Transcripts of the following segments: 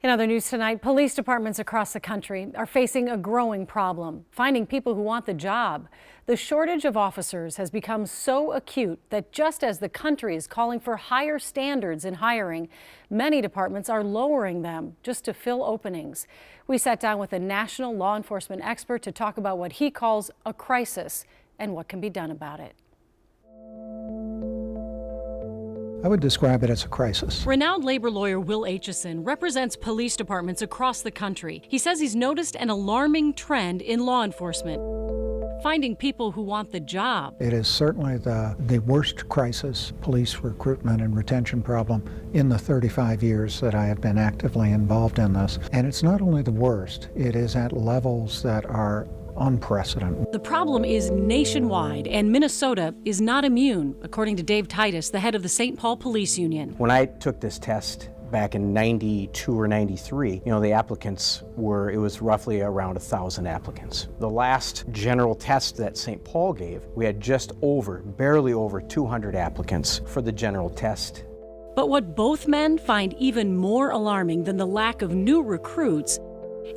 In other news tonight, police departments across the country are facing a growing problem, finding people who want the job. The shortage of officers has become so acute that just as the country is calling for higher standards in hiring, many departments are lowering them just to fill openings. We sat down with a national law enforcement expert to talk about what he calls a crisis and what can be done about it. I would describe it as a crisis. Renowned labor lawyer Will Aitchison represents police departments across the country. He says he's noticed an alarming trend in law enforcement, finding people who want the job. It is certainly the worst crisis, police recruitment and retention problem in the 35 years that I have been actively involved in this. And it's not only the worst, it is at levels that are unprecedented. The problem is nationwide, and Minnesota is not immune, according to Dave Titus, the head of the St. Paul Police Union. When I took this test back in 92 or 93, the applicants it was roughly around 1,000 applicants. The last general test that St. Paul gave, we had barely over 200 applicants for the general test. But what both men find even more alarming than the lack of new recruits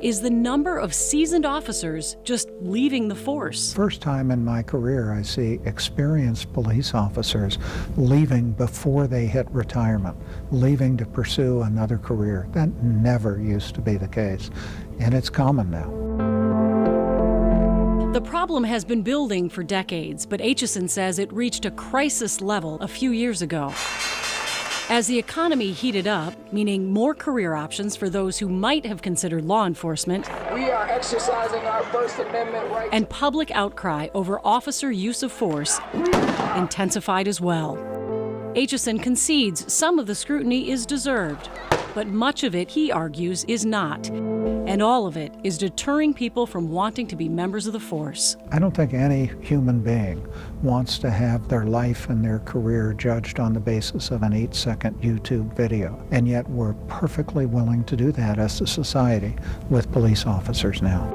is the number of seasoned officers just leaving the force. First time in my career I see experienced police officers leaving before they hit retirement, leaving to pursue another career. That never used to be the case, and it's common now. The problem has been building for decades, but Aitchison says it reached a crisis level a few years ago. As the economy heated up, meaning more career options for those who might have considered law enforcement, we are exercising our First Amendment right, and public outcry over officer use of force intensified as well. Aitchison concedes some of the scrutiny is deserved, but much of it, he argues, is not. And all of it is deterring people from wanting to be members of the force. I don't think any human being wants to have their life and their career judged on the basis of an 8-second YouTube video. And yet we're perfectly willing to do that as a society with police officers now.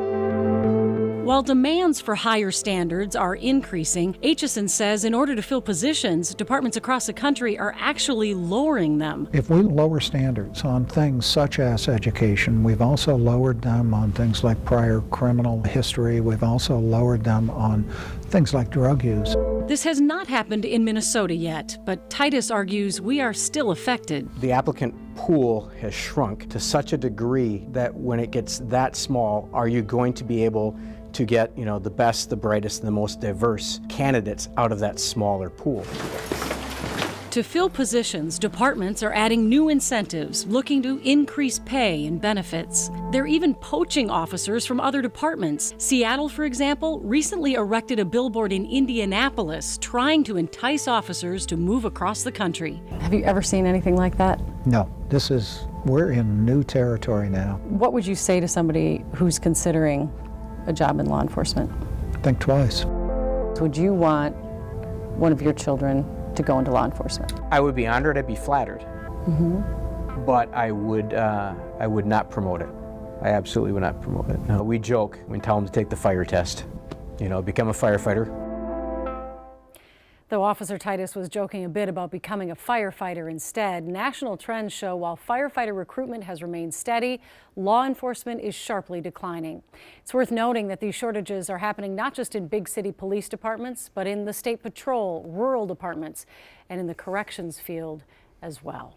While demands for higher standards are increasing, Aitchison says in order to fill positions, departments across the country are actually lowering them. If we lower standards on things such as education, we've also lowered them on things like prior criminal history. We've also lowered them on things like drug use. This has not happened in Minnesota yet, but Titus argues we are still affected. The applicant pool has shrunk to such a degree that when it gets that small, are you going to be able to get, the best, the brightest, and the most diverse candidates out of that smaller pool? To fill positions, departments are adding new incentives, looking to increase pay and benefits. They're even poaching officers from other departments. Seattle, for example, recently erected a billboard in Indianapolis trying to entice officers to move across the country. Have you ever seen anything like that? No, we're in new territory now. What would you say to somebody who's considering a job in law enforcement? Think twice. Would you want one of your children to go into law enforcement? I would be honored, I'd be flattered. But I would not promote it. I absolutely would not promote it. No, we joke, we tell them to take the fire test, become a firefighter. Though Officer Titus was joking a bit about becoming a firefighter instead, national trends show while firefighter recruitment has remained steady, law enforcement is sharply declining. It's worth noting that these shortages are happening not just in big city police departments, but in the state patrol, rural departments, and in the corrections field as well.